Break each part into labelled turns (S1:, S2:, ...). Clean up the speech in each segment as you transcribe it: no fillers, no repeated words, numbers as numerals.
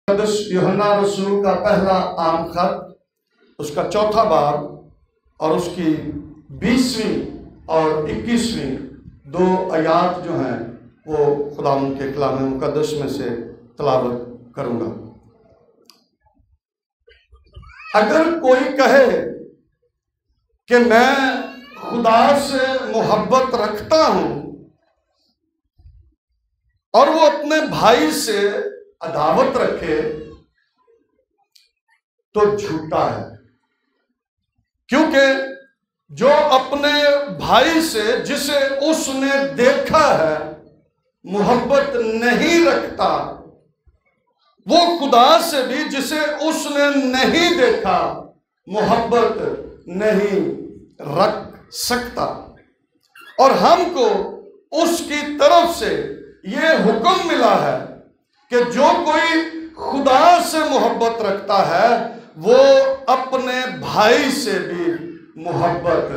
S1: यूहन्ना रसूल का पहला आम खत, उसका चौथा बाब और उसकी 20वीं और 21वीं दो आयात जो हैं वो खुदावंद के कलाम मुकद्दस में से तलावत करूंगा। अगर कोई कहे कि मैं खुदा से मोहब्बत रखता हूं और वो अपने भाई से अदावत रखे तो झूठा है, क्योंकि जो अपने भाई से जिसे उसने देखा है मोहब्बत नहीं रखता, वो खुदा से भी जिसे उसने नहीं देखा मोहब्बत नहीं रख सकता। और हमको उसकी तरफ से ये हुक्म मिला है कि जो कोई खुदा से मोहब्बत रखता है वो अपने भाई से भी मोहब्बत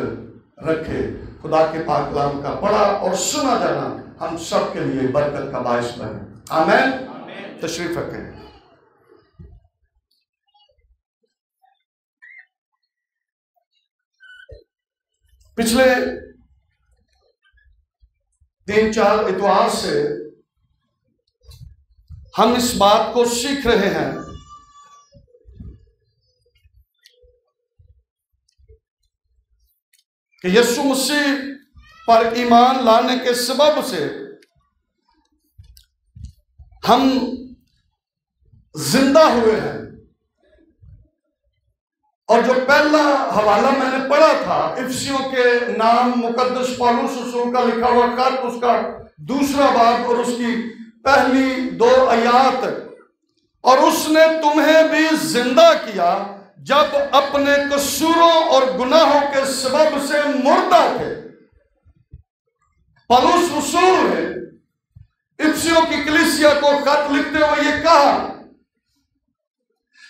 S1: रखे। खुदा के पाक कलाम का पढ़ा और सुना जाना हम सब के लिए बरकत का बायस बने। आमीन। तशरीफ रखें। पिछले 3-4 इतवार से हम इस बात को सीख रहे हैं कि यीशु मसीह पर ईमान लाने के सबब से हम जिंदा हुए हैं। और जो पहला हवाला मैंने पढ़ा था, इफिसियों के नाम मुकद्दस पौलुस रसूल का लिखा हुआ खत, उसका दूसरा बाब और उसकी पहली 2 आयात, और उसने तुम्हें भी जिंदा किया जब अपने कसूरों और गुनाहों के सबब से मुर्दा थे। पौलुस रसूल ने इफिसियों की कलीसिया को खत लिखते हुए ये कहा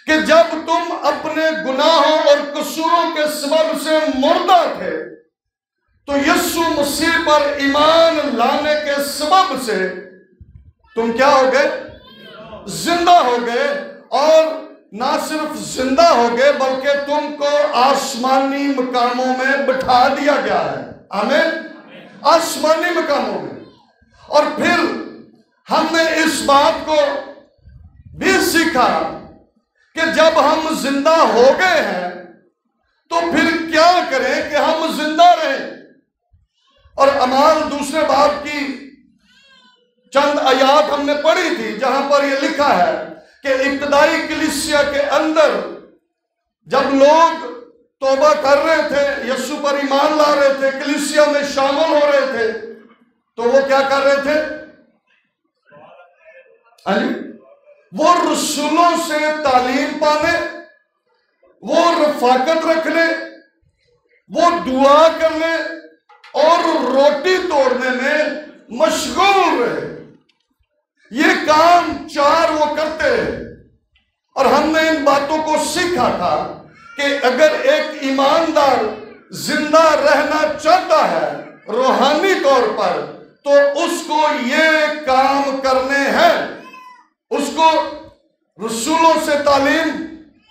S1: कि जब तुम अपने गुनाहों और कसूरों के सबब से मुर्दा थे तो यीशु मसीह पर ईमान लाने के सबब से तुम क्या हो गए? जिंदा हो गए। और ना सिर्फ जिंदा हो गए बल्कि तुमको आसमानी मकामों में बिठा दिया गया है। आमीन। आसमानी मकामों में। और फिर हमने इस बात को भी सीखा कि जब हम जिंदा हो गए हैं तो फिर क्या करें कि हम जिंदा रहें। और अमाल दूसरे बाब की चंद आयात हमने पढ़ी थी जहां पर यह लिखा है कि इब्तदाई कलीसिया के अंदर जब लोग तौबा कर रहे थे, यीशु पर ईमान ला रहे थे, कलीसिया में शामिल हो रहे थे, तो वो क्या कर रहे थे? वो रसूलों से तालीम पाने, वो रफाकत रखने, वो दुआ करने और रोटी तोड़ने में मशगूल रहे। ये काम 4 वो करते हैं। और हमने इन बातों को सीखा था कि अगर एक ईमानदार जिंदा रहना चाहता है रूहानी तौर पर तो उसको ये काम करने हैं। उसको रसूलों से तालीम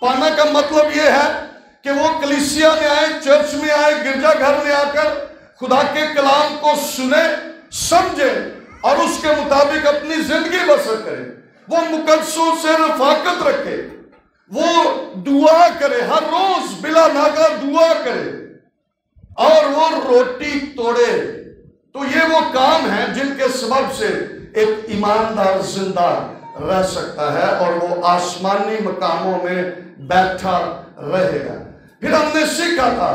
S1: पाना का मतलब यह है कि वो कलीसिया में आए, चर्च में आए, गिरजाघर में आकर खुदा के कलाम को सुने, समझे और उसके मुताबिक अपनी जिंदगी बसर करे। वो मुकद्दसों से रफाकत रखे, वो दुआ करे, हर रोज बिला नागा दुआ करे और वो रोटी तोड़े। तो ये वो काम है जिनके सबब से एक ईमानदार जिंदा रह सकता है और वो आसमानी मकामों में बैठा रहेगा। फिर हमने सीखा था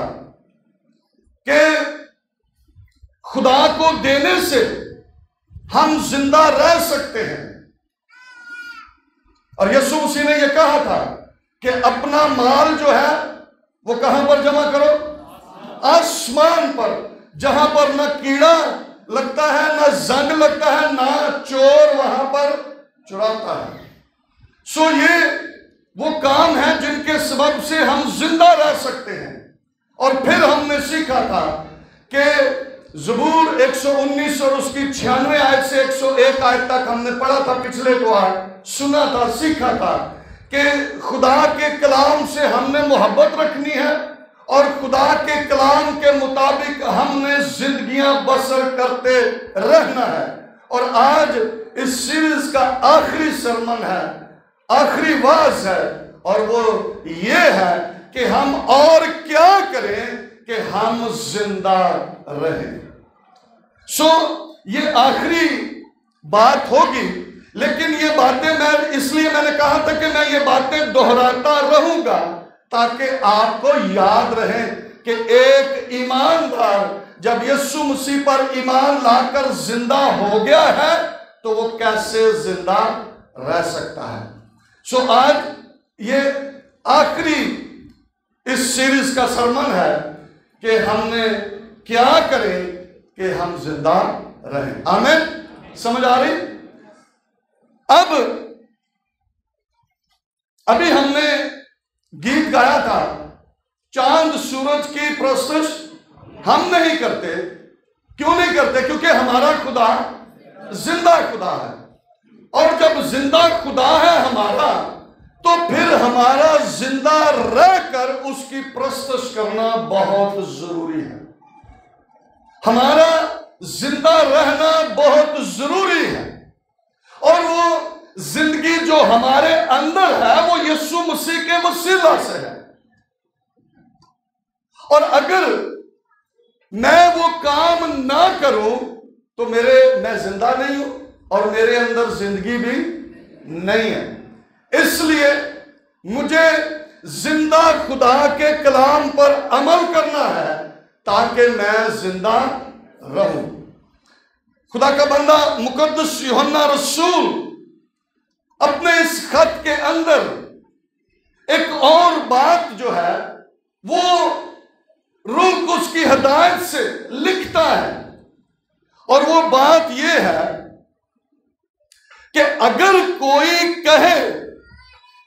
S1: कि खुदा को देने से हम जिंदा रह सकते हैं। और यीशु मसीह ने यह कहा था कि अपना माल जो है वो कहां पर जमा करो? आसमान पर, जहां पर ना कीड़ा लगता है, ना जंग लगता है, ना चोर वहां पर चुराता है। सो ये वो काम है जिनके सबब से हम जिंदा रह सकते हैं। और फिर हमने सीखा था कि ज़बूर 119 और उसकी 96 आयत से 101 आयत तक हमने पढ़ा था पिछले द्वार सुना था, सीखा था कि खुदा के कलाम से हमने मोहब्बत रखनी है और खुदा के कलाम के मुताबिक हमने जिंदगियां बसर करते रहना है। और आज इस सीरीज का आखिरी सरमन है, आखिरी वाज है, और वो ये है कि हम और क्या करें कि हम जिंदा रहें। ये आखिरी बात होगी, लेकिन ये बातें मैंने कहा था कि मैं ये बातें दोहराता रहूंगा ताकि आपको याद रहे कि एक ईमानदार जब यीशु मसीह पर ईमान लाकर जिंदा हो गया है तो वो कैसे जिंदा रह सकता है। आज ये आखिरी इस सीरीज का सरमन है कि हमने क्या करें कि हम जिंदा रहें। आमीन, समझ आ रही? अभी हमने गीत गाया था, चांद सूरज की प्रस्तुश हम नहीं करते। क्यों नहीं करते? क्योंकि हमारा खुदा जिंदा खुदा है, और जब जिंदा खुदा है हमारा, तो फिर हमारा जिंदा रहकर उसकी प्रस्तुश करना बहुत जरूरी है। हमारा जिंदा रहना बहुत जरूरी है, और वो जिंदगी जो हमारे अंदर है वो यीशु मसीह के वसीला से है। और अगर मैं वो काम ना करूं तो मैं जिंदा नहीं हूं और मेरे अंदर जिंदगी भी नहीं है। इसलिए मुझे जिंदा खुदा के कलाम पर अमल करना है ताकि मैं जिंदा रहूं। खुदा का बंदा मुकद्दस यूहन्ना रसूल अपने इस खत के अंदर एक और बात जो है वो रूह कुद्स की हिदायत से लिखता है, और वो बात ये है कि अगर कोई कहे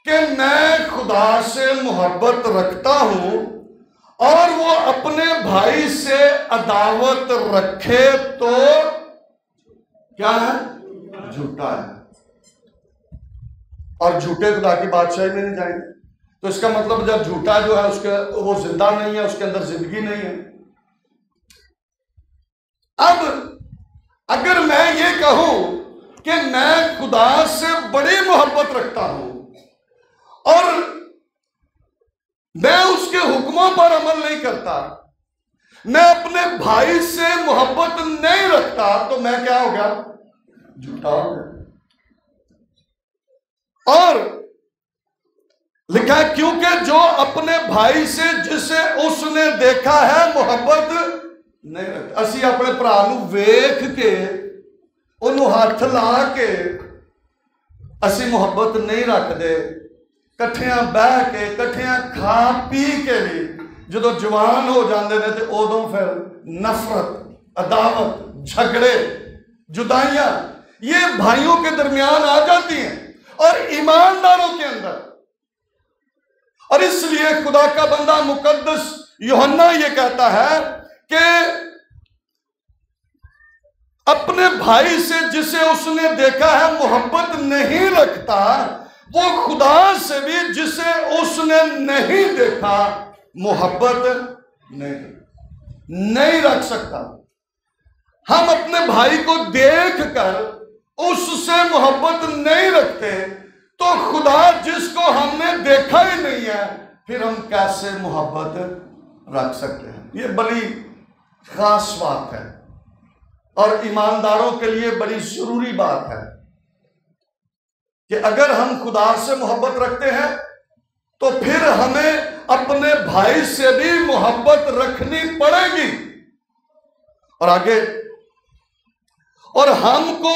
S1: कि मैं खुदा से मोहब्बत रखता हूं और वो अपने भाई से अदावत रखे तो क्या है? झूठा है, और झूठे खुदा की बादशाही में नहीं जाएंगे। तो इसका मतलब जब झूठा जो है उसके वो जिंदा नहीं है, उसके अंदर जिंदगी नहीं है। अब अगर मैं ये कहूं कि मैं खुदा से बड़ी मोहब्बत रखता हूं और मैं उसके हुक्मों पर अमल नहीं करता, मैं अपने भाई से मोहब्बत नहीं रखता, तो मैं क्या हो गया? झूठा हो गया। और लिखा है क्योंकि जो अपने भाई से जिसे उसने देखा है मोहब्बत नहीं रखता। असी अपने भरा नूं वेख के उन्होंने हाथ ला के असी मोहब्बत नहीं रखते। कट्ठियां बह के कट्ठियां खा पी के भी जो जवान हो जाते हैं तो उदों फिर नफरत, अदावत, झगड़े, जुदाइयां ये भाइयों के दरमियान आ जाती हैं और ईमानदारों के अंदर। और इसलिए खुदा का बंदा मुकद्दस यूहन्ना ये कहता है कि अपने भाई से जिसे उसने देखा है मोहब्बत नहीं रखता, वो खुदा से भी जिसे उसने नहीं देखा मोहब्बत नहीं रख सकता। हम अपने भाई को देखकर उससे मोहब्बत नहीं रखते, तो खुदा जिसको हमने देखा ही नहीं है फिर हम कैसे मोहब्बत रख सकते हैं? ये बड़ी खास बात है और ईमानदारों के लिए बड़ी जरूरी बात है कि अगर हम खुदा से मोहब्बत रखते हैं तो फिर हमें अपने भाई से भी मोहब्बत रखनी पड़ेगी। और आगे, और हमको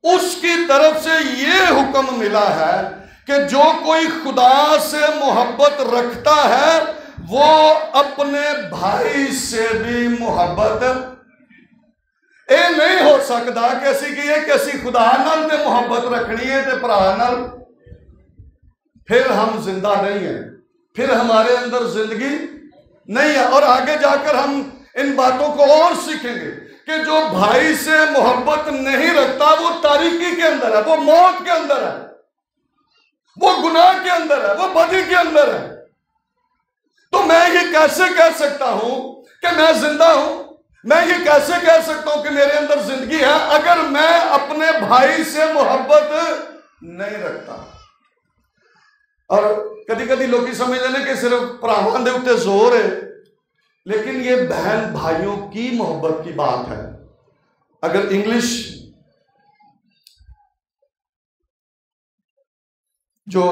S1: उसकी तरफ से ये हुक्म मिला है कि जो कोई खुदा से मोहब्बत रखता है वो अपने भाई से भी मोहब्बत ये नहीं हो सकता कि असी खुदा नाल ते मोहब्बत रखनी है ते भरा नाल, फिर हम जिंदा नहीं है, फिर हमारे अंदर जिंदगी नहीं है। और आगे जाकर हम इन बातों को और सीखेंगे कि जो भाई से मोहब्बत नहीं रखता वो तारीकी के अंदर है, वो मौत के अंदर है। वो गुनाह के अंदर है, वो बदी के अंदर है। तो मैं ये कैसे कह सकता हूं कि मैं जिंदा हूं? मैं ये कैसे कह सकता हूं कि मेरे अंदर जिंदगी है अगर मैं अपने भाई से मोहब्बत नहीं रखता? और कभी कभी लोग समझते हैं कि सिर्फ भरावां दे उत्ते जोर है, लेकिन ये बहन भाइयों की मोहब्बत की बात है। अगर इंग्लिश जो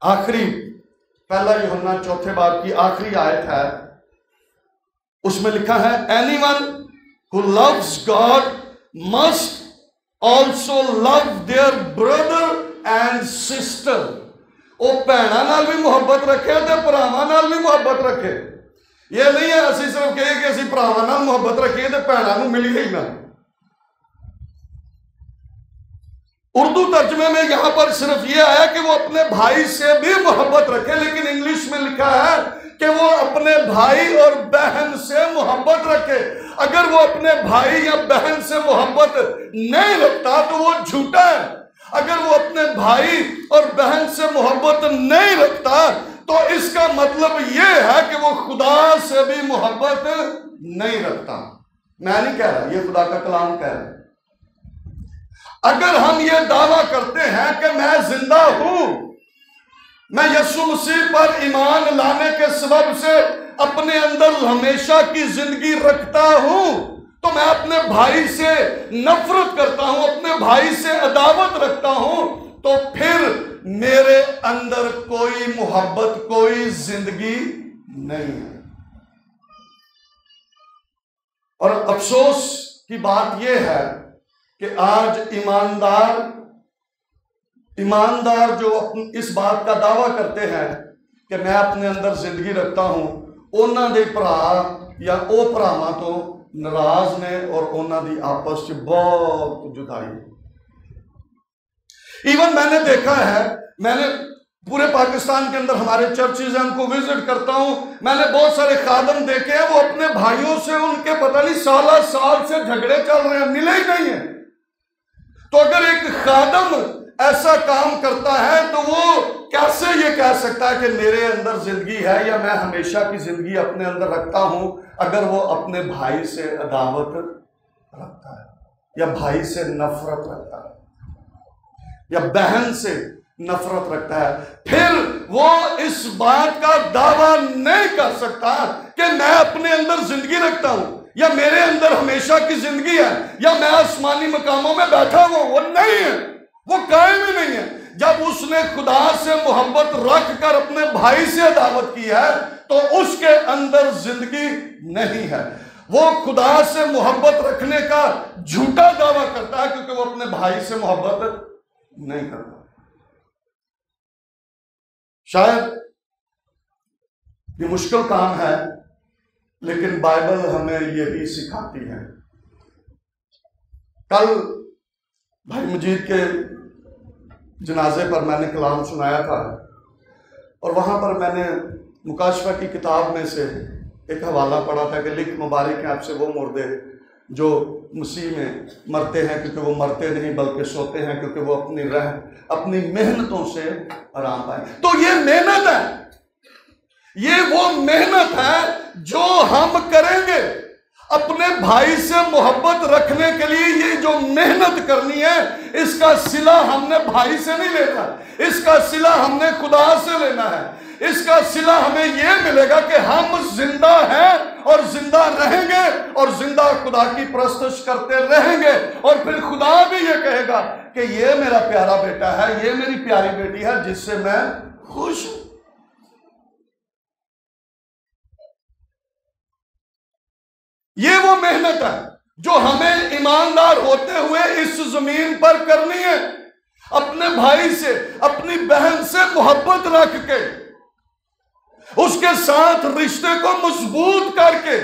S1: आखिरी पहला यूहन्ना चौथे बाब की आखिरी आयत है, उसमें लिखा है, anyone who loves God must also love their brother and sister. वो भैणा नाल भी मोहब्बत रखे ते भरावां नाल भी मोहब्बत रखे। ये नहीं है असि सिर्फ कहे कि असि भरावां नाल मोहब्बत रखिए ते भैणा नूं मिलिए ही ना। उर्दू तर्जमे में यहां पर सिर्फ यह आया कि वो अपने भाई से भी मोहब्बत रखे, लेकिन इंग्लिश में लिखा है कि वो अपने भाई और बहन से मोहब्बत रखे। अगर वो अपने भाई या बहन से मोहब्बत नहीं रखता तो वो झूठा है। अगर वो अपने भाई और बहन से मोहब्बत नहीं रखता तो इसका मतलब यह है कि वो खुदा से भी मोहब्बत नहीं रखता। मैं नहीं कह रहा, ये खुदा का कलाम कह रहा है। अगर हम ये दावा करते हैं कि मैं जिंदा हूं, मैं यीशु मसीह पर ईमान लाने के सबब से अपने अंदर हमेशा की जिंदगी रखता हूं, तो मैं अपने भाई से नफरत करता हूं, अपने भाई से अदावत रखता हूं, तो फिर मेरे अंदर कोई मोहब्बत, कोई जिंदगी नहीं है। और अफसोस की बात यह है कि आज ईमानदार जो इस बात का दावा करते हैं कि मैं अपने अंदर जिंदगी रखता हूं, उन्हां दे भरा या ओ भरावां तो नाराज ने और उन्हां दी आपस च बहुत जुदाई। इवन मैंने देखा है, मैंने पूरे पाकिस्तान के अंदर हमारे चर्चेज हैं, उनको विजिट करता हूं, मैंने बहुत सारे खादम देखे हैं, वो अपने भाइयों से उनके पता नहीं साल से झगड़े चल रहे हैं, मिले ही नहीं है। तो अगर एक खादम ऐसा काम करता है तो वो कैसे ये कह सकता है कि मेरे अंदर जिंदगी है या मैं हमेशा की जिंदगी अपने अंदर रखता हूं, अगर वो अपने भाई से अदावत रखता है या भाई से नफरत रखता है या बहन से नफरत रखता है? फिर वो इस बात का दावा नहीं कर सकता कि मैं अपने अंदर जिंदगी रखता हूं या मेरे अंदर हमेशा की जिंदगी है या मैं आसमानी मकामों में बैठा हुआ। वो नहीं है, वो कायम ही नहीं है। जब उसने खुदा से मोहब्बत रख कर अपने भाई से अदावत की है तो उसके अंदर जिंदगी नहीं है। वो खुदा से मोहब्बत रखने का झूठा दावा करता है क्योंकि वो अपने भाई से मोहब्बत नहीं करता। शायद ये मुश्किल काम है, लेकिन बाइबल हमें ये भी सिखाती है। कल भाई मजीद के जनाजे पर मैंने कलाम सुनाया था और वहां पर मैंने मुकाशफा की किताब में से एक हवाला पढ़ा था कि लिख मुबारक है आपसे वो मुर्दे जो मसीह में मरते हैं, क्योंकि वो मरते नहीं बल्कि सोते हैं, क्योंकि वो अपनी मेहनतों से आराम पाए। तो ये मेहनत है, ये वो मेहनत है जो हम करेंगे अपने भाई से मोहब्बत रखने के लिए। ये जो मेहनत करनी है, इसका सिला हमने भाई से नहीं लेना, इसका सिला हमने खुदा से लेना है। इसका सिला हमें यह मिलेगा कि हम जिंदा हैं और जिंदा रहेंगे और जिंदा खुदा की परस्तिश करते रहेंगे। और फिर खुदा भी ये कहेगा कि ये मेरा प्यारा बेटा है, ये मेरी प्यारी बेटी है जिससे मैं खुश हूं। ये वो मेहनत है जो हमें ईमानदार होते हुए इस जमीन पर करनी है, अपने भाई से, अपनी बहन से मोहब्बत रख के, उसके साथ रिश्ते को मजबूत करके।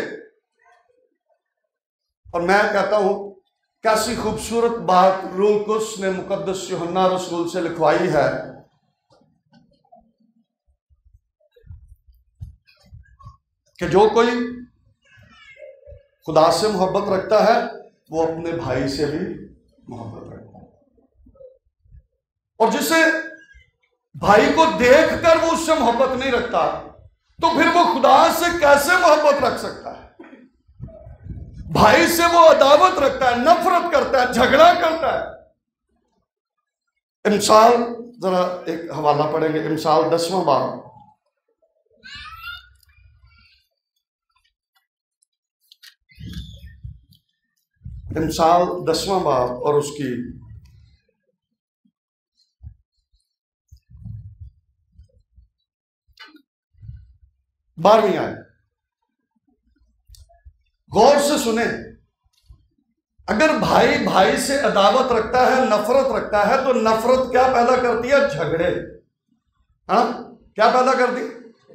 S1: और मैं कहता हूं कैसी खूबसूरत बात रूह कुद्स ने मुकद्दस यूहन्ना रसूल से लिखवाई है कि जो कोई खुदा से मोहब्बत रखता है वो अपने भाई से भी मोहब्बत रखता है। और जिसे भाई को देखकर वो उससे मोहब्बत नहीं रखता, तो फिर वो खुदा से कैसे मोहब्बत रख सकता है? भाई से वो अदावत रखता है, नफरत करता है, झगड़ा करता है। इमसाल, जरा एक हवाला पढ़ेंगे, इमसाल 10वां बाब। इमसाल 10वां बाब और उसकी 12वीं आयत। गौर से सुने, अगर भाई भाई से अदावत रखता है, नफरत रखता है, तो नफरत क्या पैदा करती है? झगड़े। हाँ, क्या पैदा करती?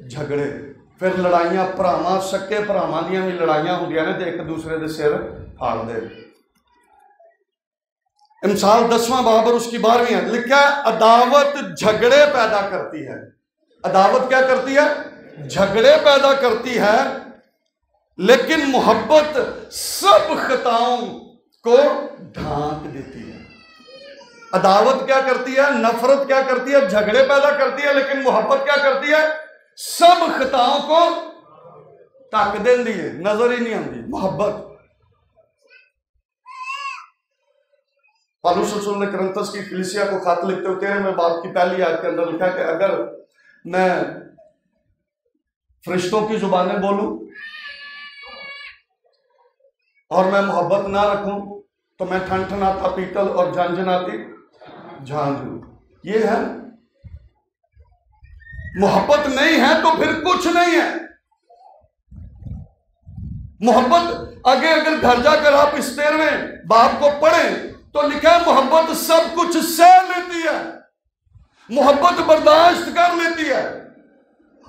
S1: झगड़े। फिर लड़ाइयां, भरावां, सक्के भरावां दियां भी लड़ाइयां होंदियां ने, तो एक दूसरे दे सिर फाड़ दे। इमसाल 10वां बाब और उसकी 12वीं आयत लिखा है, अदावत झगड़े पैदा करती है। अदावत क्या करती है? झगड़े पैदा करती है, लेकिन मोहब्बत सब खताओं को ढांक देती है। अदावत क्या करती है? नफरत क्या करती है? झगड़े पैदा करती है, लेकिन मोहब्बत क्या करती है? सब खताओं को ढक देती है, नजर ही नहीं आती मोहब्बत। पौलुस रसूल ने कुरिन्थियों की कलीसिया को खत लिखते हुए 13वें बाब की पहली आयत के अंदर लिखा कि अगर मैं फरिश्तों की जुबानें बोलूं और मैं मोहब्बत ना रखूं, तो मैं ठनठनाता पीतल और झंझनाती झांझ हूं। ये है मोहब्बत। नहीं है तो फिर कुछ नहीं है। मोहब्बत आगे अगर घर जाकर आप इस 13वें बाब को पढ़ें तो लिखा है, मोहब्बत सब कुछ सह लेती है, मोहब्बत बर्दाश्त कर लेती है,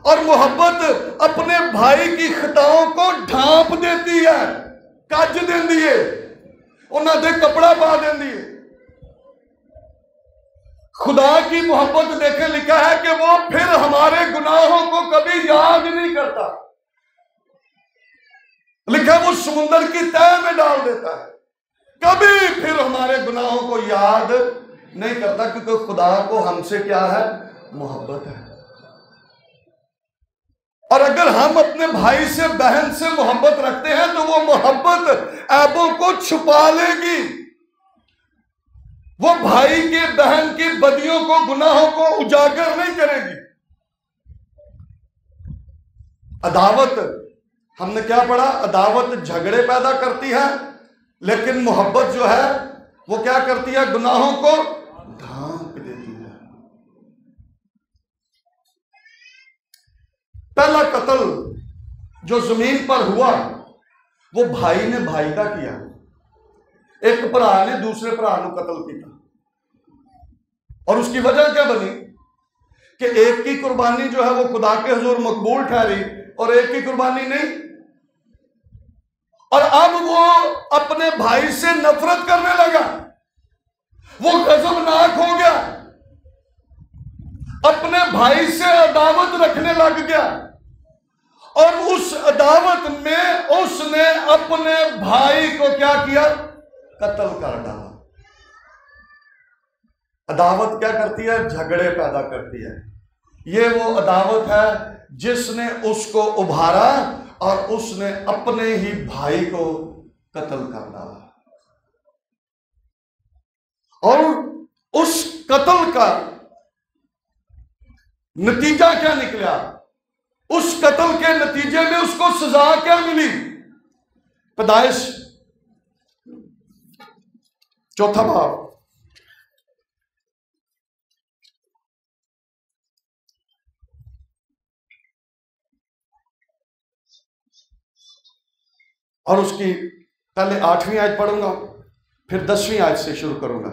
S1: और मोहब्बत अपने भाई की खताओं को ढांप देती है, कज देती है, उन्होंने कपड़ा पा देती है। खुदा की मोहब्बत देखे लिखा है कि वो फिर हमारे गुनाहों को कभी याद नहीं करता। लिखा है वो समुद्र की तह में डाल देता है, कभी फिर हमारे गुनाहों को याद नहीं करता, क्योंकि खुदा को हमसे क्या है? मोहब्बत है। और अगर हम अपने भाई से, बहन से मोहब्बत रखते हैं तो वो मोहब्बत ऐबों को छुपा लेगी, वो भाई के, बहन की बदियों को, गुनाहों को उजागर नहीं करेगी। अदावत, हमने क्या पढ़ा? अदावत झगड़े पैदा करती है, लेकिन मोहब्बत जो है वो क्या करती है? गुनाहों को ढांक देती है। पहला कत्ल जो जमीन पर हुआ वो भाई ने भाई का किया। एक भरा ने दूसरे भरा को कत्ल किया, और उसकी वजह क्या बनी कि एक की कुर्बानी जो है वो खुदा के हुजूर मकबूल ठहरी और एक की कुर्बानी नहीं। और अब वो अपने भाई से नफरत करने लगा, वो गजबनाक हो गया, अपने भाई से अदावत रखने लग गया, और उस अदावत में उसने अपने भाई को क्या किया? कत्ल कर डाला। अदावत क्या करती है? झगड़े पैदा करती है। ये वो अदावत है जिसने उसको उभारा और उसने अपने ही भाई को कत्ल कर डाला। और उस कत्ल का नतीजा क्या निकला? उस कत्ल के नतीजे में उसको सजा क्या मिली? पैदाइश 4वां बाब और उसकी पहले 8वीं आयत पढ़ूंगा, फिर 10वीं आयत से शुरू करूंगा।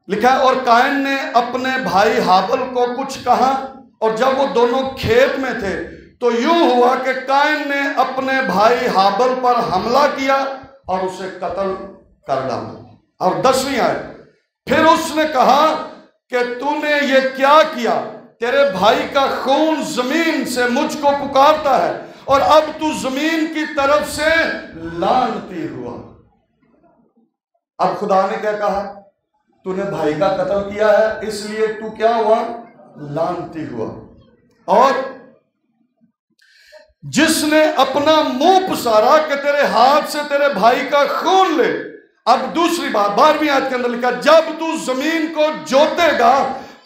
S1: लिखा है, और कायन ने अपने भाई हाबिल को कुछ कहा, और जब वो दोनों खेत में थे तो यूं हुआ कि कायन ने अपने भाई हाबिल पर हमला किया और उसे कत्ल कर डाला। और 10वीं आयत, फिर उसने कहा कि तूने ये क्या किया? तेरे भाई का खून जमीन से मुझको पुकारता है, और अब तू जमीन की तरफ से लानती हुआ। अब खुदा ने क्या कहा? तूने भाई का कत्ल किया है, इसलिए तू क्या हुआ? लानती हुआ। और जिसने अपना मुंह पसारा कि तेरे हाथ से तेरे भाई का खून ले। अब दूसरी बात 12वीं आयत के अंदर लिखा, जब तू जमीन को जोतेगा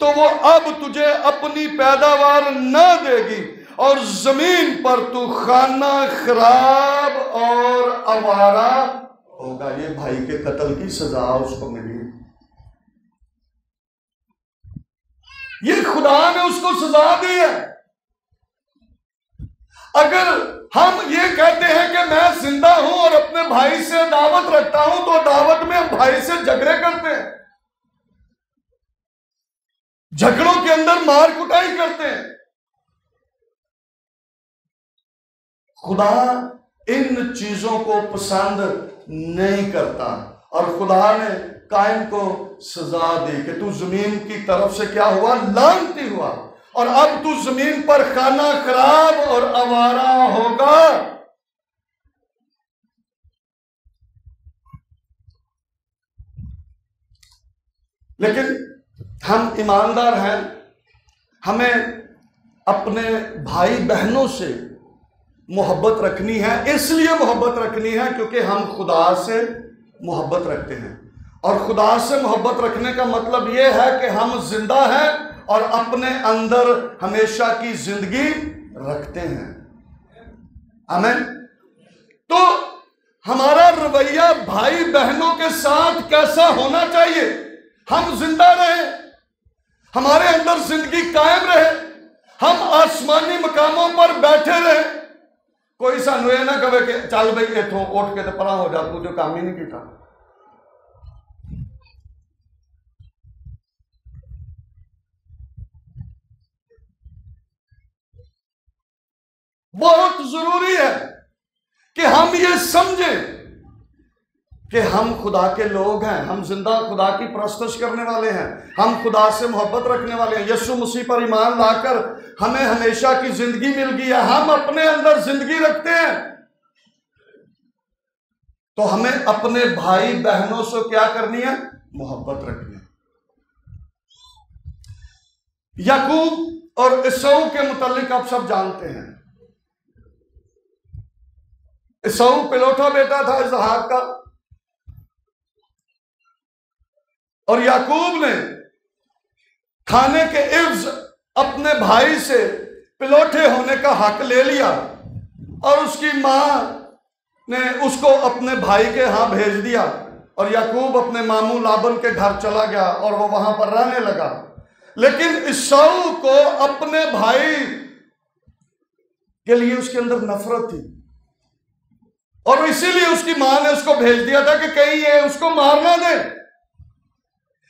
S1: तो वो अब तुझे अपनी पैदावार न देगी और जमीन पर तू खाना खराब और आवारा होगा। ये भाई के कत्ल की सजा उसको मिली। ये खुदा ने उसको सजा दी है। अगर हम ये कहते हैं कि मैं जिंदा हूं और अपने भाई से दावत रखता हूं, तो दावत में हम भाई से झगड़े करते हैं, झगड़ों के अंदर मार कुटाई करते हैं। खुदा इन चीजों को पसंद नहीं करता और खुदा ने कायन को सजा दी कि तू जमीन की तरफ से क्या हुआ, लानती हुआ, और अब तू जमीन पर खाना खराब और आवारा होगा। लेकिन हम ईमानदार हैं, हमें अपने भाई बहनों से मोहब्बत रखनी है। इसलिए मोहब्बत रखनी है क्योंकि हम खुदा से मोहब्बत रखते हैं, और खुदा से मोहब्बत रखने का मतलब यह है कि हम जिंदा हैं और अपने अंदर हमेशा की जिंदगी रखते हैं। आमीन। तो हमारा रवैया भाई बहनों के साथ कैसा होना चाहिए? हम जिंदा रहे, हमारे अंदर जिंदगी कायम रहे, हम आसमानी मकामों पर बैठे रहे। कोई सानू ये ना कहे कि चल भाई इथों उठ के तो परा हो जा, तू जो काम ही नहीं किया। बहुत जरूरी है कि हम ये समझें कि हम खुदा के लोग हैं, हम जिंदा खुदा की परस्तिश करने वाले हैं, हम खुदा से मोहब्बत रखने वाले हैं। यीशु मसीह पर ईमान लाकर हमें हमेशा की जिंदगी मिल गई है, हम अपने अंदर जिंदगी रखते हैं। तो हमें अपने भाई बहनों से क्या करनी है? मोहब्बत रखनी है। याकूब और इसऊ के मुतालिक आप सब जानते हैं। इसऊ पिलोठा बेटा था इसहाक का, और याकूब ने खाने के इव्ज अपने भाई से पिलोठे होने का हक ले लिया, और उसकी मां ने उसको अपने भाई के यहां भेज दिया, और याकूब अपने मामू लाबन के घर चला गया और वो वहां पर रहने लगा। लेकिन इसऊ को अपने भाई के लिए उसके अंदर नफरत थी, और इसीलिए उसकी मां ने उसको भेज दिया था कि कहीं ये उसको मारना दे।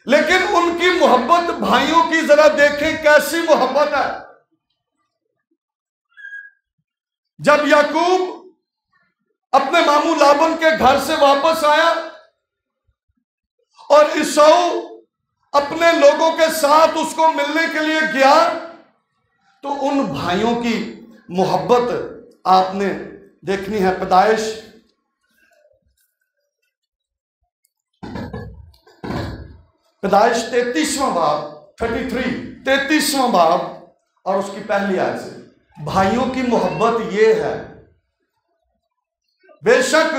S1: लेकिन उनकी मोहब्बत भाइयों की जरा देखें कैसी मोहब्बत है। जब याकूब अपने मामू लाबन के घर से वापस आया और इसऊ अपने लोगों के साथ उसको मिलने के लिए गया, तो उन भाइयों की मोहब्बत आपने देखनी है। पैदाइश 33वां बाब 33वां बाब और उसकी पहली आयत से भाइयों की मोहब्बत ये है। बेशक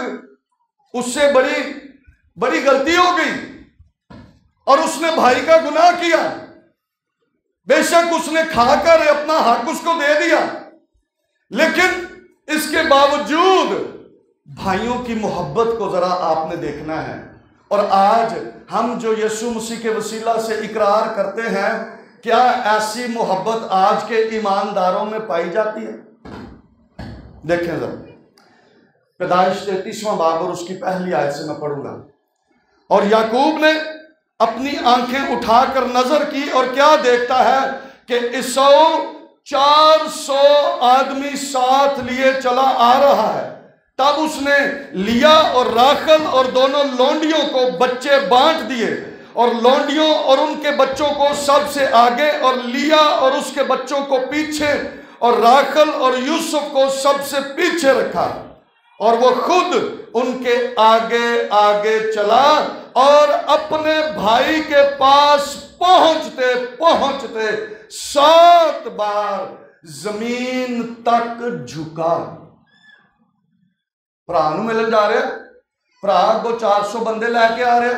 S1: उससे बड़ी बड़ी गलती हो गई और उसने भाई का गुनाह किया, बेशक उसने खाकर अपना हक उसको दे दिया, लेकिन इसके बावजूद भाइयों की मोहब्बत को जरा आपने देखना है। और आज हम जो यीशु मसीह के वसीला से इकरार करते हैं, क्या ऐसी मोहब्बत आज के ईमानदारों में पाई जाती है? देखें जरा पैदाइश 33वां बाब और उसकी पहली आयत से मैं पढ़ूंगा। और याकूब ने अपनी आंखें उठाकर नजर की और क्या देखता है कि इसऊ 400 आदमी साथ लिए चला आ रहा है। तब उसने लिया और राखल और दोनों लौंडियों को बच्चे बांट दिए, और लौंडियों और उनके बच्चों को सबसे आगे और लिया और उसके बच्चों को पीछे, और राखल और यूसुफ को सबसे पीछे रखा, और वो खुद उनके आगे आगे चला और अपने भाई के पास पहुंचते पहुंचते 7 बार जमीन तक झुका। भरा नूं मिलन जा रहे, भरा को 400 बंदे लैके आ रहे।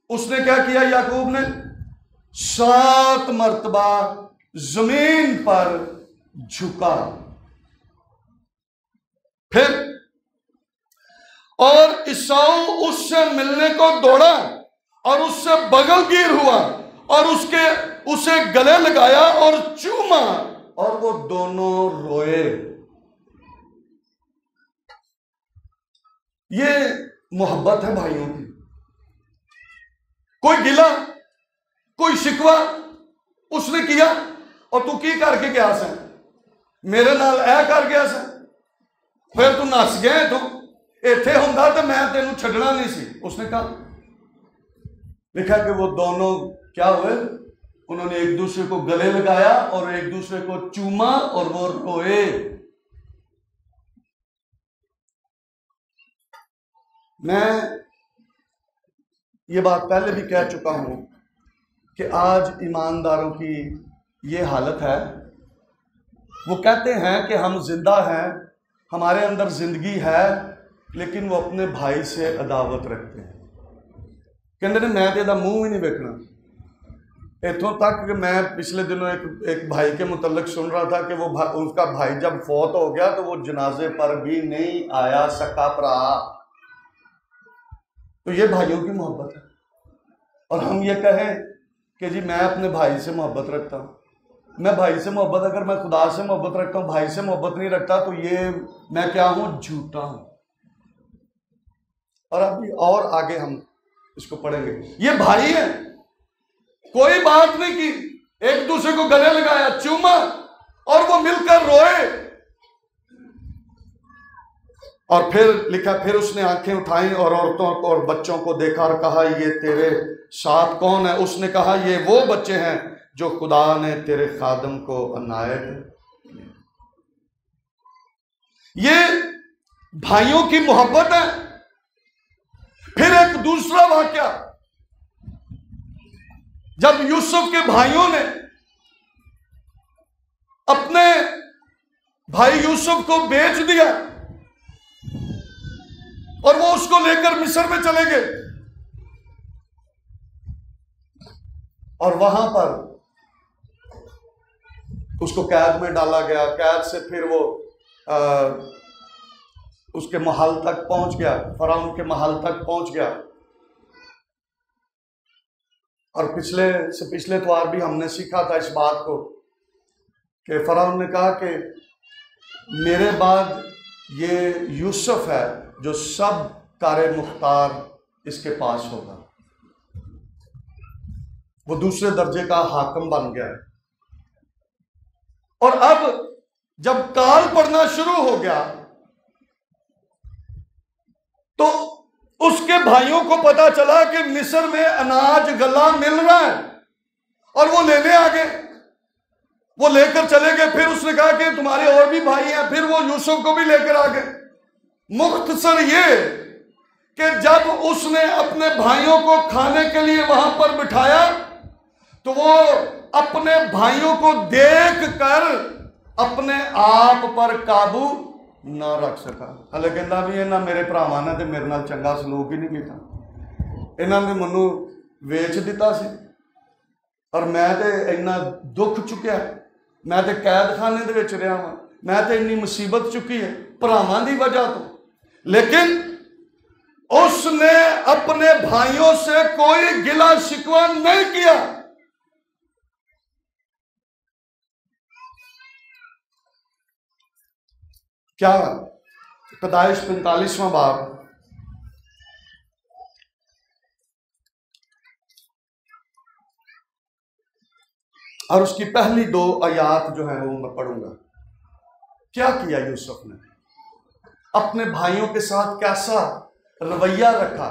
S1: उसने क्या किया? याकूब ने 7 मरतबा जमीन पर झुका। फिर और ईसाऊ उससे मिलने को दौड़ा और उससे बगलगीर हुआ और उसे गले लगाया और चूमा, और वो दोनों रोए। ये मोहब्बत है भाइयों की। कोई गिला, कोई शिकवा उसने किया और तू की करके गया से, मेरे नाल ऐ कर गया से, फिर तू नस गया, तू इत्थे हुंदा तो मैं तेनू छड्डना नहीं सी। उसने कहा, लिखा कि वो दोनों क्या हुए? उन्होंने एक दूसरे को गले लगाया और एक दूसरे को चूमा और वो रोए। मैं ये बात पहले भी कह चुका हूं कि आज ईमानदारों की ये हालत है। वो कहते हैं कि हम जिंदा हैं, हमारे अंदर जिंदगी है, लेकिन वो अपने भाई से अदावत रखते हैं। कहते हैं मैं तेरा मुंह ही नहीं देखना। इतों तक कि मैं पिछले दिनों एक भाई के मुतल्लिक सुन रहा था कि वो उसका भाई जब फौत हो गया तो वो जनाजे पर भी नहीं आया सका भरा। तो ये भाइयों की मोहब्बत है। और हम ये कहें कि जी मैं अपने भाई से मोहब्बत रखता हूँ, मैं भाई से मोहब्बत, अगर मैं खुदा से मोहब्बत रखता हूँ, भाई से मोहब्बत नहीं रखता, तो ये मैं क्या हूँ? झूठा हूँ। और अभी और आगे हम इसको पढ़ेंगे। ये भाई है, कोई बात नहीं की, एक दूसरे को गले लगाया, चूमा और वो मिलकर रोए। और फिर लिखा, फिर उसने आंखें उठाई और औरतों को और बच्चों को देखा और कहा, ये तेरे साथ कौन है? उसने कहा, ये वो बच्चे हैं जो खुदा ने तेरे खादम को अनायत। ये भाइयों की मोहब्बत है। फिर एक दूसरा वाकया, जब यूसुफ के भाइयों ने अपने भाई यूसुफ को बेच दिया और वो उसको लेकर मिस्र में चले गए, और वहां पर उसको कैद में डाला गया। कैद से फिर वो उसके महल तक पहुंच गया, फराउन के महल तक पहुंच गया। और पिछले त्वार भी हमने सीखा था इस बात को कि फराउन ने कहा कि मेरे बाद ये यूसुफ है जो सब कारे मुख्तार इसके पास होगा। वो दूसरे दर्जे का हाकिम बन गया है। और अब जब काल पड़ना शुरू हो गया तो उसके भाइयों को पता चला कि मिस्र में अनाज गला मिल रहा है और वो लेने आ गए, वो लेकर चले गए। फिर उसने कहा कि तुम्हारे और भी भाई हैं, फिर वो यूसुफ को भी लेकर आ गए। मुख्तसर ये कि जब उसने अपने भाइयों को खाने के लिए वहां पर बिठाया तो वो अपने भाइयों को देखकर अपने आप पर काबू ना रख सका। हले कहता भी इन्होंने मेरे भरावां ने तो मेरे नाल चंगा सलूक ही नहीं किया, इन्होंने मैनू वेच दिता सी और मैं तो इन्ना दुख चुकिया, मैं तो कैद खाने दे विच रहा वां, मैं तो इन्नी मुसीबत चुकी है भरावां दी वजह तो। लेकिन उसने अपने भाइयों से कोई गिला शिकवा नहीं किया। क्या पैदाइश 45वां बाब और उसकी पहली 2 आयात जो है वो मैं पढ़ूंगा। क्या किया यूसुफ ने, अपने भाइयों के साथ कैसा रवैया रखा।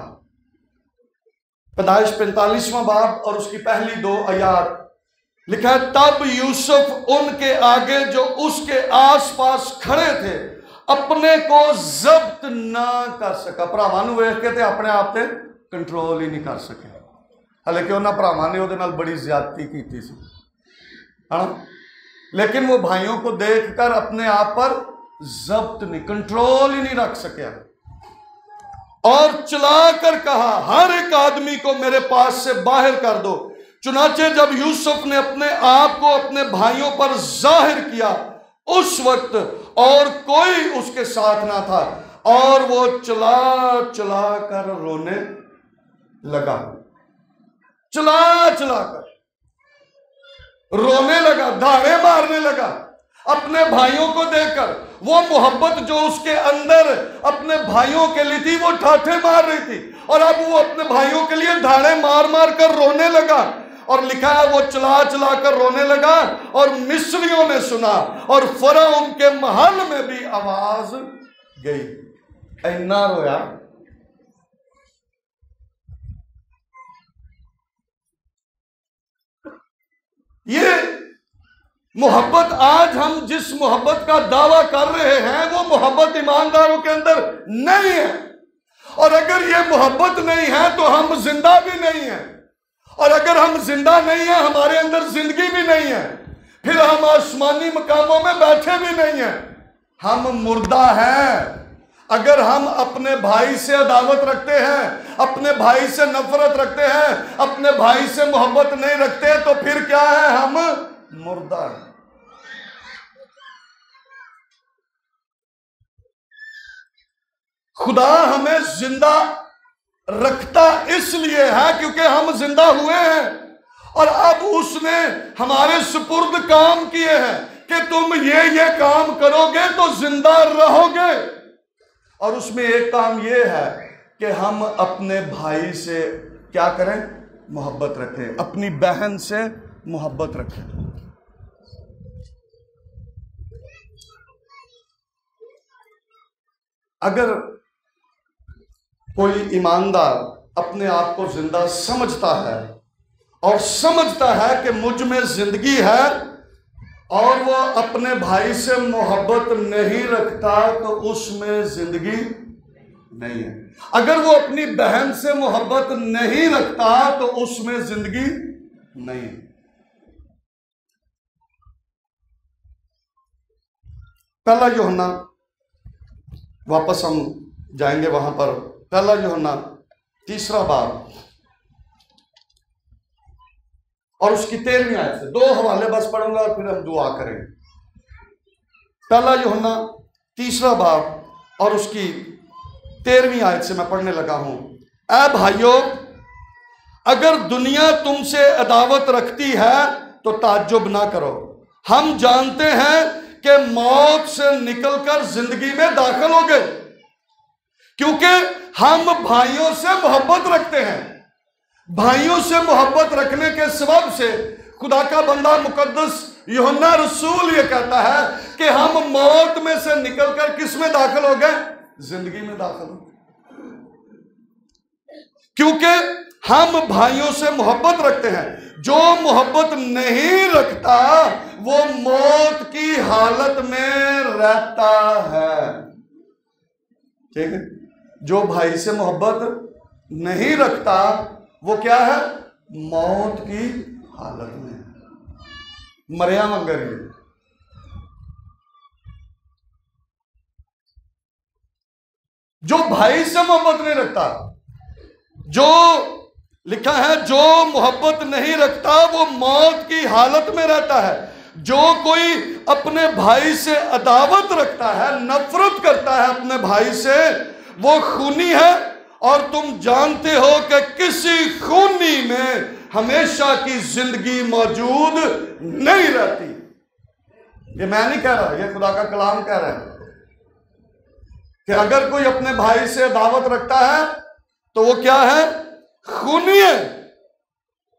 S1: पैदाइश 45वां बाब और उसकी पहली 2 आयात लिखा है, तब यूसुफ उनके आगे जो उसके आसपास खड़े थे अपने को जब्त ना कर सका। भरावां नूं वेख के ते अपने आप ते कंट्रोल ही नहीं कर सके। हालांकि उन्होंने भरावां ने उहदे नाल बड़ी ज्यादती की थी, है ना, लेकिन वो भाइयों को देखकर अपने आप पर जब्त नहीं, कंट्रोल ही नहीं रख सके और चला कर कहा, हर एक आदमी को मेरे पास से बाहर कर दो। चुनाचे जब यूसुफ ने अपने आप को अपने भाइयों पर जाहिर किया, उस वक्त और कोई उसके साथ ना था और वो चला चला कर रोने लगा, चला चला कर रोने लगा, धाड़े मारने लगा अपने भाइयों को देखकर। वो मोहब्बत जो उसके अंदर अपने भाइयों के लिए थी, वो ठाठे मार रही थी और अब वो अपने भाइयों के लिए धाड़े मार मार कर रोने लगा। और लिखा है वो चला चला कर रोने लगा और मिस्रियों ने सुना और फरौन के महल में भी आवाज गई। इन्ना रोया। ये मोहब्बत, आज हम जिस मोहब्बत का दावा कर रहे हैं, वो मोहब्बत ईमानदारों के अंदर नहीं है। और अगर ये मोहब्बत नहीं है तो हम जिंदा भी नहीं है, और अगर हम जिंदा नहीं है, हमारे अंदर जिंदगी भी नहीं है, फिर हम आसमानी मकामों में बैठे भी नहीं है, हम मुर्दा हैं। अगर हम अपने भाई से अदावत रखते हैं, अपने भाई से नफरत रखते हैं, अपने भाई से मोहब्बत नहीं रखते, तो फिर क्या है? हम मुर्दा है। खुदा हमें जिंदा रखता इसलिए है क्योंकि हम जिंदा हुए हैं और अब उसने हमारे सुपुर्द काम किए हैं कि तुम ये काम करोगे तो जिंदा रहोगे। और उसमें एक काम यह है कि हम अपने भाई से क्या करें? मोहब्बत रखें, अपनी बहन से मोहब्बत रखें। अगर कोई ईमानदार अपने आप को जिंदा समझता है और समझता है कि मुझ में जिंदगी है और वो अपने भाई से मोहब्बत नहीं रखता, तो उसमें जिंदगी नहीं है। अगर वो अपनी बहन से मोहब्बत नहीं रखता तो उसमें जिंदगी नहीं है। पहला यूहन्ना, वापस हम जाएंगे वहां पर, पहला यूहन्ना 3 बाब और उसकी 13वीं आयत से 2 हवाले बस पढ़ूंगा और फिर हम दुआ करेंगे। पहला यूहन्ना 3 बाब और उसकी 13वीं आयत से मैं पढ़ने लगा हूं। ऐ भाइयों, अगर दुनिया तुमसे अदावत रखती है तो ताज्जुब ना करो। हम जानते हैं कि मौत से निकलकर जिंदगी में दाखिल हो गए, क्योंकि हम भाइयों से मोहब्बत रखते हैं। भाइयों से मोहब्बत रखने के सबब से खुदा का बंदा मुकद्दस यूहन्ना रसूल ये कहता है कि हम मौत में से निकलकर किस में दाखिल हो गए? जिंदगी में दाखिल हो गए, क्योंकि हम भाइयों से मोहब्बत रखते हैं। जो मोहब्बत नहीं रखता वो मौत की हालत में रहता है। ठीक है? जो भाई से मोहब्बत नहीं रखता वो क्या है? मौत की हालत में मरिया मंगर है। जो भाई से मोहब्बत नहीं रखता, जो लिखा है जो मोहब्बत नहीं रखता वो मौत की हालत में रहता है। जो कोई अपने भाई से अदावत रखता है, नफरत करता है अपने भाई से, वो खूनी है और तुम जानते हो कि किसी खूनी में हमेशा की जिंदगी मौजूद नहीं रहती। ये मैं नहीं कह रहा, ये खुदा का कलाम कह रहा है कि अगर कोई अपने भाई से दावत रखता है तो वो क्या है? खूनी है।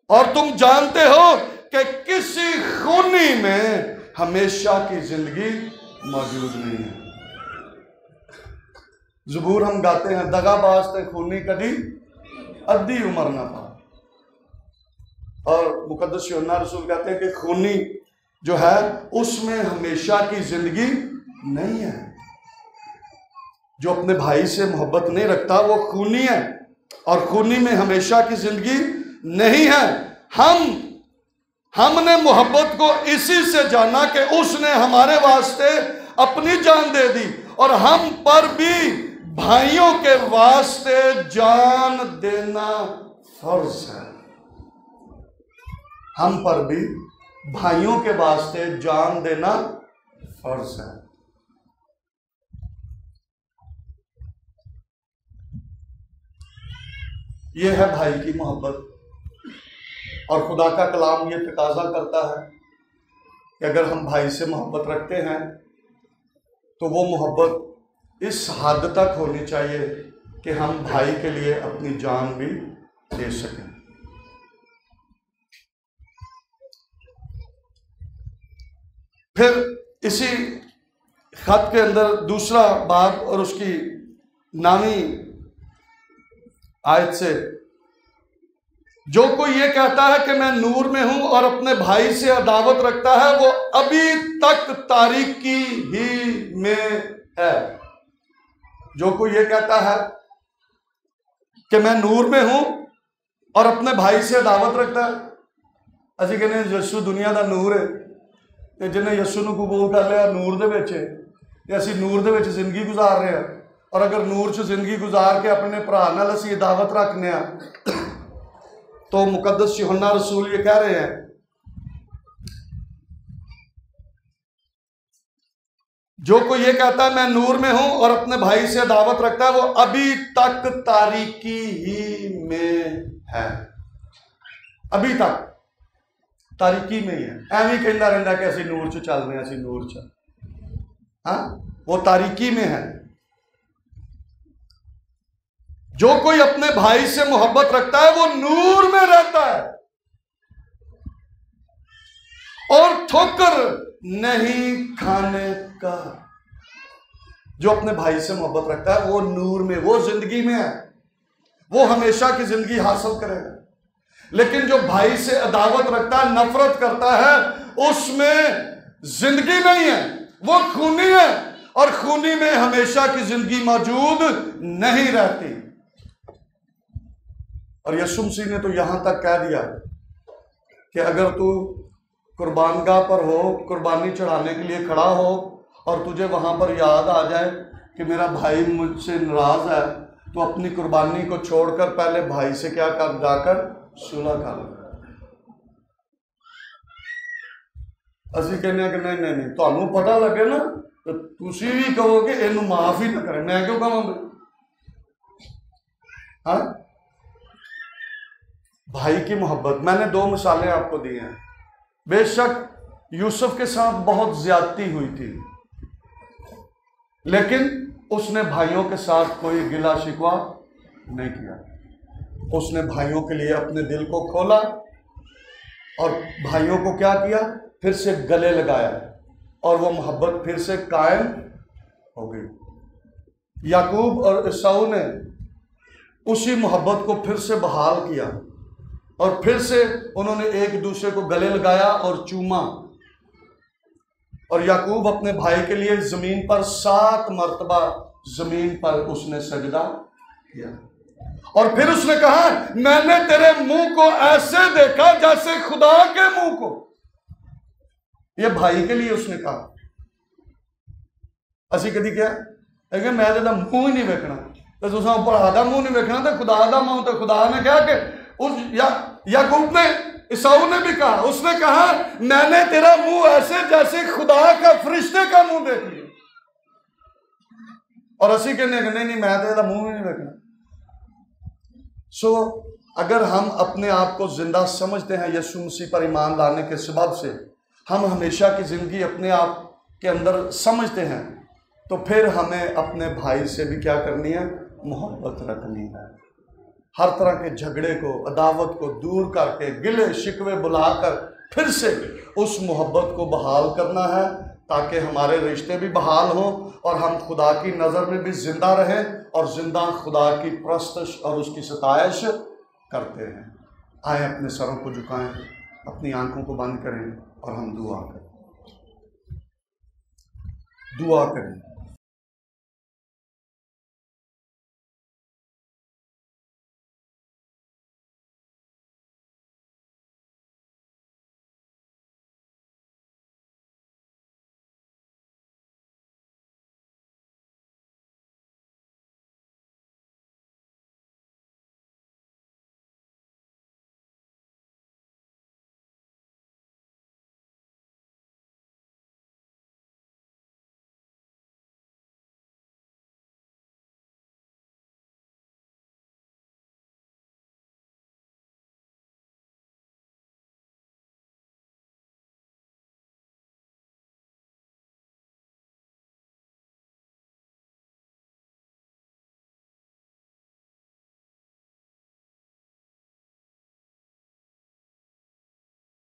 S1: और तुम जानते हो कि किसी खूनी में हमेशा की जिंदगी मौजूद नहीं है। ज़बूर हम गाते हैं, दगाबाज ते खूनी कभी अद्धी उम्र ना पा। और मुकद्दस यूहन्ना रसूल कहते हैं कि खूनी जो है उसमें हमेशा की जिंदगी नहीं है। जो अपने भाई से मोहब्बत नहीं रखता वो खूनी है और खूनी में हमेशा की जिंदगी नहीं है। हमने मोहब्बत को इसी से जाना कि उसने हमारे वास्ते अपनी जान दे दी, और हम पर भी भाइयों के वास्ते जान देना फर्ज है। हम पर भी भाइयों के वास्ते जान देना फर्ज है। यह है भाई की मोहब्बत। और खुदा का कलाम ये तकाजा करता है कि अगर हम भाई से मोहब्बत रखते हैं तो वो मोहब्बत इस हद तक होनी चाहिए कि हम भाई के लिए अपनी जान भी दे सकें। फिर इसी खत के अंदर दूसरा बाब और उसकी 9वीं आयत से, जो कोई ये कहता है कि मैं नूर में हूं और अपने भाई से अदावत रखता है, वो अभी तक तारीकी ही में है। जो कोई ये कहता है कि मैं नूर में हूं और अपने भाई से अदावत रखता है, ਅਸੀਂ ਕਹਿੰਦੇ ਯਿਸੂ दुनिया का नूर है, ਤੇ जिन्हें यीशु ਨੂੰ कबूल कर लिया नूर ਦੇ ਵਿੱਚ, ਤੇ ਅਸੀਂ ਨੂਰ ਦੇ ਵਿੱਚ ਜ਼ਿੰਦਗੀ ਗੁਜ਼ਾਰ ਰਹੇ ਹਾਂ। और अगर नूर च जिंदगी गुजार के अपने भरा नाल असीं दावत रखने तो मुकद्दस यूहन्ना रसूल ये कह रहे हैं, जो कोई ये कहता है मैं नूर में हूं और अपने भाई से दावत रखता है, वो अभी तक तारीकी ही में है। अभी तक तारीकी में ही है। एवं कहता रहता कि असीं नूर च चल रहे हैं, असीं नूर च, हाँ, वो तारीकी में है। जो कोई अपने भाई से मोहब्बत रखता है वो नूर में रहता है और ठोकर नहीं खाने का। जो अपने भाई से मोहब्बत रखता है वो नूर में, वो जिंदगी में है, वो हमेशा की जिंदगी हासिल करेगा। लेकिन जो भाई से अदावत रखता है, नफरत करता है, उसमें जिंदगी नहीं है, वो खूनी है, और खूनी में हमेशा की जिंदगी मौजूद नहीं रहती। और यीशु मसीह ने तो यहां तक कह दिया कि अगर तू कुर्बानगाह पर हो, कुर्बानी चढ़ाने के लिए खड़ा हो, और तुझे वहां पर याद आ जाए कि मेरा भाई मुझसे नाराज है, तो अपनी कुर्बानी को छोड़कर पहले भाई से क्या कर, जाकर सुलह कर। असीं कहने कि नहीं नहीं नहीं, तुहानू पता लगे ना तो तुसी भी कहोगे इनू माफ ही ना करें। मैं क्यों कहूँगा? हाँ, भाई की मोहब्बत। मैंने 2 मिसालें आपको दी हैं। बेशक यूसुफ के साथ बहुत ज्यादती हुई थी, लेकिन उसने भाइयों के साथ कोई गिला शिकवा नहीं किया। उसने भाइयों के लिए अपने दिल को खोला और भाइयों को क्या किया, फिर से गले लगाया, और वो मोहब्बत फिर से कायम हो गई। याकूब और ईसाऊ ने उसी मोहब्बत को फिर से बहाल किया, और फिर से उन्होंने एक दूसरे को गले लगाया और चूमा। और याकूब अपने भाई के लिए जमीन पर 7 मरतबा जमीन पर उसने सजदा किया, और फिर उसने कहा मैंने तेरे मुंह को ऐसे देखा जैसे खुदा के मुंह को। ये भाई के लिए उसने कहा। असी कभी क्या है, मैं तेरा मुंह ही नहीं वेखना, तो तुसा भरा दा मुंह नहीं वेखना, तो खुदा दा मुंह। तो खुदा ने कहा कि याकूब ने, ईसाऊ ने भी कहा, उसने कहा मैंने तेरा मुंह ऐसे जैसे खुदा का फरिश्ते का मुंह देख लिया। और असी कहने नहीं नहीं, मैं तेरा मुंह ही नहीं देखना। सो अगर हम अपने आप को जिंदा समझते हैं यीशु मसीह पर ईमान लाने के सबब से, हम हमेशा की जिंदगी अपने आप के अंदर समझते हैं, तो फिर हमें अपने भाई से भी क्या करनी है, मोहब्बत रखनी है। हर तरह के झगड़े को, अदावत को दूर करके, गिले शिकवे बुलाकर फिर से उस मोहब्बत को बहाल करना है, ताकि हमारे रिश्ते भी बहाल हों और हम खुदा की नज़र में भी जिंदा रहें और जिंदा खुदा की परस्तश और उसकी सताइश करते हैं। आए अपने सरों को झुकाएं, अपनी आंखों को बंद करें और हम दुआ करें।